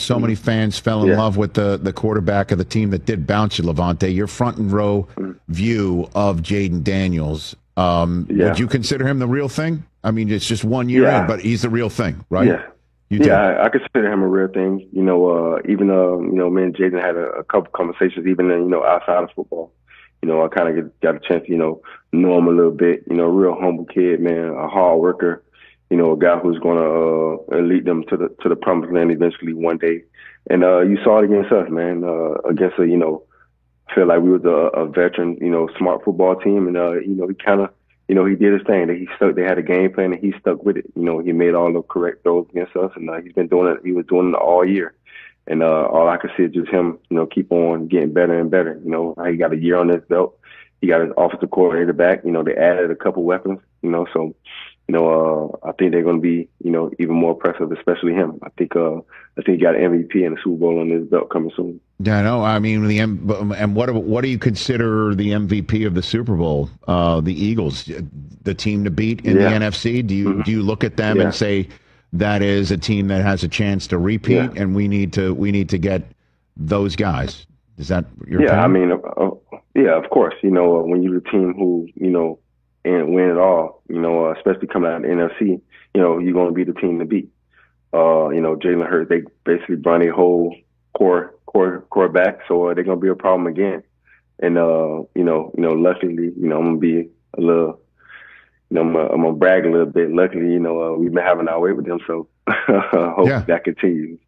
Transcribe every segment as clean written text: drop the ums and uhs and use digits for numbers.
so many fans fell in love with the quarterback of the team that did bounce you, LAVONTE. Your front and row view of Jayden Daniels. Would you consider him the real thing? I mean, it's just 1 year in, but he's the real thing, right? Yeah. I consider him a real thing. You know, even me and Jayden had a couple conversations, even outside of football. You know, I kind of got a chance to know him a little bit. You know, a real humble kid, man, a hard worker. You know, a guy who's going to lead them to the promised land eventually one day. And you saw it against us, man. Against I feel like we was a veteran, smart football team, and he kind of. He did his thing. They had a game plan, and he stuck with it. He made all the correct throws against us, and he's been doing it. He was doing it all year, and all I could see is just him, keep on getting better and better. He got a year on his belt. He got his offensive coordinator back. They added a couple weapons. So I think they're going to be, even more impressive, especially him. I think he got an MVP and a Super Bowl on his belt coming soon. Yeah, no, I mean, and what do you consider the MVP of the Super Bowl? The Eagles, the team to beat in the NFC. Do you look at them and say that is a team that has a chance to repeat, and we need to get those guys? Is that your opinion? I mean, of course. When you're the team who and win it all, especially coming out of the NFC, you're going to be the team to beat. Jalen Hurts, they basically brought a whole core back, so they're going to be a problem again. And, luckily, I'm going to be a little, I'm going to brag a little bit. Luckily, we've been having our way with them, so hope that continues.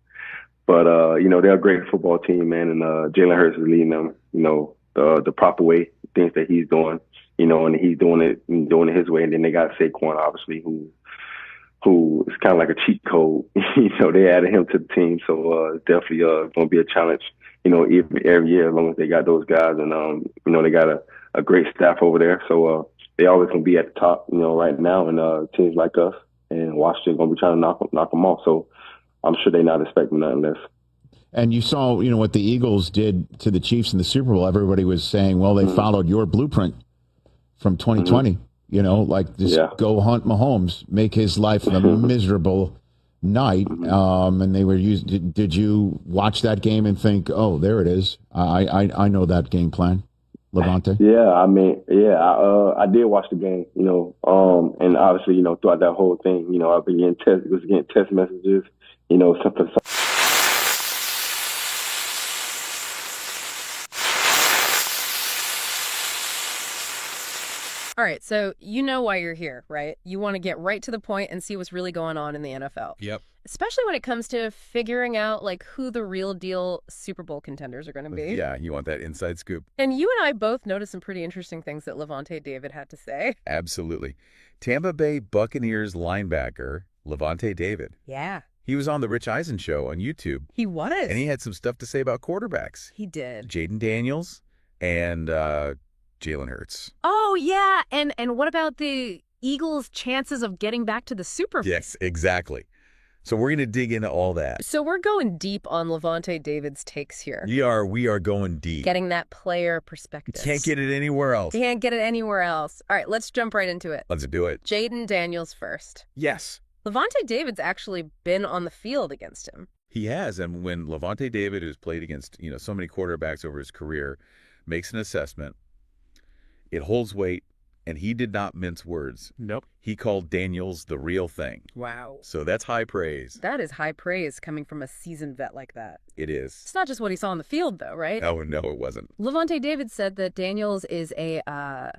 But, they're a great football team, man, and Jalen Hurts is leading them, the proper way, things that he's doing. And he's doing it his way. And then they got Saquon, obviously, who is kind of like a cheat code. They added him to the team, so it's definitely going to be a challenge. Every year, as long as they got those guys, and they got a great staff over there, so they always going to be at the top. Right now, and teams like us and Washington going to be trying to knock them off. So I'm sure they're not expecting nothing less. And you saw, what the Eagles did to the Chiefs in the Super Bowl. Everybody was saying, well, they followed your blueprint from 2020, go hunt Mahomes, make his life a miserable night. And they were did you watch that game and think, oh, there it is. I know that game plan, LAVONTE? I did watch the game, and obviously, throughout that whole thing, I've been getting text messages, something. All right, so you know why you're here, right? You want to get right to the point and see what's really going on in the NFL. Yep. Especially when it comes to figuring out who the real deal Super Bowl contenders are going to be. Yeah, you want that inside scoop. And you and I both noticed some pretty interesting things that LAVONTE David had to say. Absolutely. Tampa Bay Buccaneers linebacker LAVONTE David. Yeah. He was on the Rich Eisen show on YouTube. He was. And he had some stuff to say about quarterbacks. He did. Jayden Daniels and Jalen Hurts. Oh, yeah. And what about the Eagles' chances of getting back to the Super Bowl? Yes, exactly. So we're going to dig into all that. So we're going deep on LAVONTE David's takes here. We are going deep. Getting that player perspective. Can't get it anywhere else. Can't get it anywhere else. All right, let's jump right into it. Let's do it. Jayden Daniels first. Yes. LAVONTE David's actually been on the field against him. He has, and when LAVONTE David, who's played against so many quarterbacks over his career, makes an assessment, it holds weight, and he did not mince words. Nope. He called Daniels the real thing. Wow. So that's high praise. That is high praise coming from a seasoned vet like that. It is. It's not just what he saw on the field, though, right? Oh, no, it wasn't. LAVONTE David said that Daniels is a...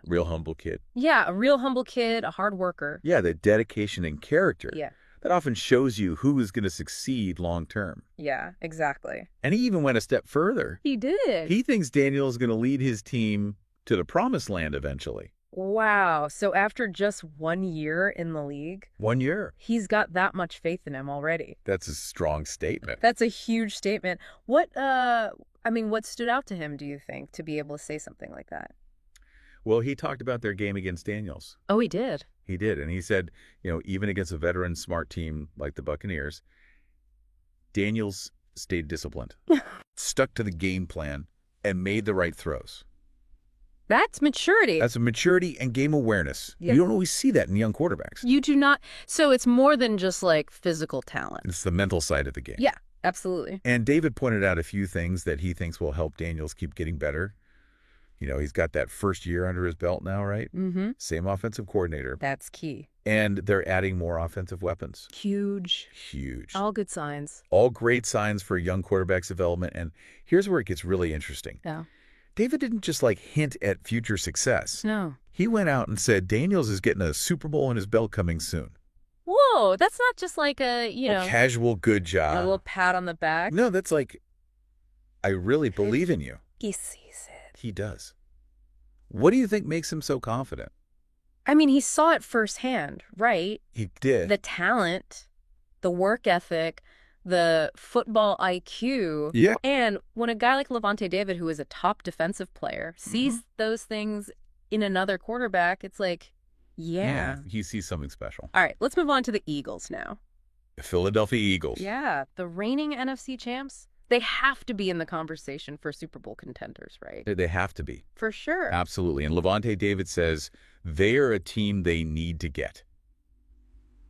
real humble kid. Yeah, a real humble kid, a hard worker. Yeah, the dedication and character. Yeah. That often shows you who is going to succeed long term. Yeah, exactly. And he even went a step further. He did. He thinks Daniels is going to lead his team to the promised land eventually. Wow. So after just 1 year in the league? 1 year. He's got that much faith in him already. That's a strong statement. That's a huge statement. What stood out to him, do you think, to be able to say something like that? Well, he talked about their game against Daniels. Oh, he did? He did. And he said, even against a veteran smart team like the Buccaneers, Daniels stayed disciplined, stuck to the game plan, and made the right throws. That's maturity. That's a maturity and game awareness. Yeah. You don't always see that in young quarterbacks. You do not. So it's more than just physical talent. It's the mental side of the game. Yeah. Absolutely. And David pointed out a few things that he thinks will help Daniels keep getting better. He's got that first year under his belt now, right? Mm-hmm. Same offensive coordinator. That's key. And they're adding more offensive weapons. Huge. Huge. All good signs. All great signs for young quarterback's development. And here's where it gets really interesting. Yeah. David didn't just hint at future success. No. He went out and said Daniels is getting a Super Bowl in his belt coming soon. Whoa, that's not just like a casual good job. A little pat on the back. No, that's I really believe in you. He sees it. He does. What do you think makes him so confident? I mean, he saw it firsthand, right? He did. The talent, the work ethic, the football IQ. Yeah. And when a guy like LAVONTE David, who is a top defensive player, sees those things in another quarterback, it's like, yeah. He sees something special. All right, let's move on to the Eagles now. The Philadelphia Eagles. Yeah, the reigning NFC champs. They have to be in the conversation for Super Bowl contenders, right? They have to be. For sure. Absolutely. And LAVONTE David says they are a team they need to get.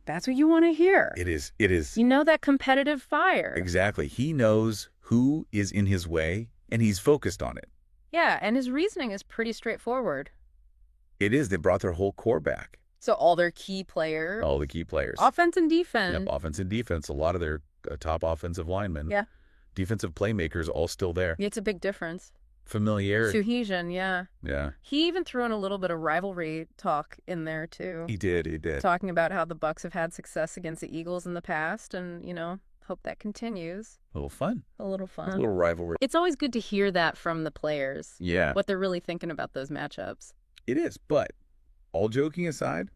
That's what you want to hear. It is. It is. You know, that competitive fire. Exactly. He knows who is in his way, and he's focused on it. Yeah, and his reasoning is pretty straightforward. It is. They brought their whole core back. So all their key players. All the key players. Offense and defense. Yep, offense and defense. A lot of their top offensive linemen. Yeah. Defensive playmakers all still there. It's a big difference. Familiarity. Cohesion, yeah. Yeah. He even threw in a little bit of rivalry talk in there, too. He did. Talking about how the BUCS have had success against the Eagles in the past and, hope that continues. A little fun. A little fun. A little rivalry. It's always good to hear that from the players. Yeah. What they're really thinking about those matchups. It is, but all joking aside,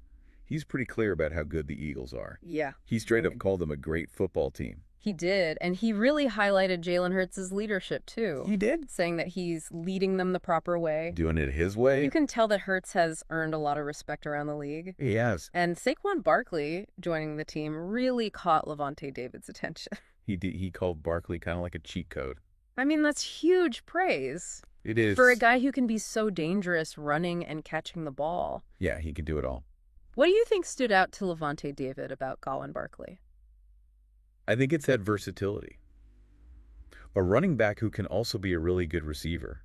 he's pretty clear about how good the Eagles are. Yeah. He straight up called them a great football team. He did, and he really highlighted Jalen Hurts' leadership, too. He did. Saying that he's leading them the proper way. Doing it his way. You can tell that Hurts has earned a lot of respect around the league. He has. And Saquon Barkley joining the team really caught LAVONTE David's attention. He called Barkley kind of like a cheat code. I mean, that's huge praise. It is. For a guy who can be so dangerous running and catching the ball. Yeah, he can do it all. What do you think stood out to LAVONTE David about Colin Barkley? I think it's that versatility. A running back who can also be a really good receiver.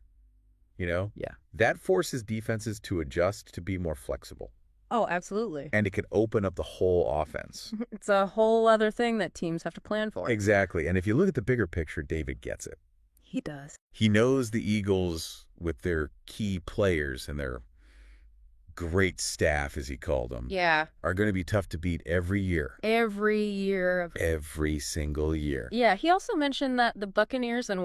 Yeah. That forces defenses to adjust to be more flexible. Oh, absolutely. And it can open up the whole offense. It's a whole other thing that teams have to plan for. Exactly. And if you look at the bigger picture, David gets it. He does. He knows the Eagles with their key players and their great staff, as he called them, are going to be tough to beat every year. Every year. Every single year. Yeah, he also mentioned that the Buccaneers and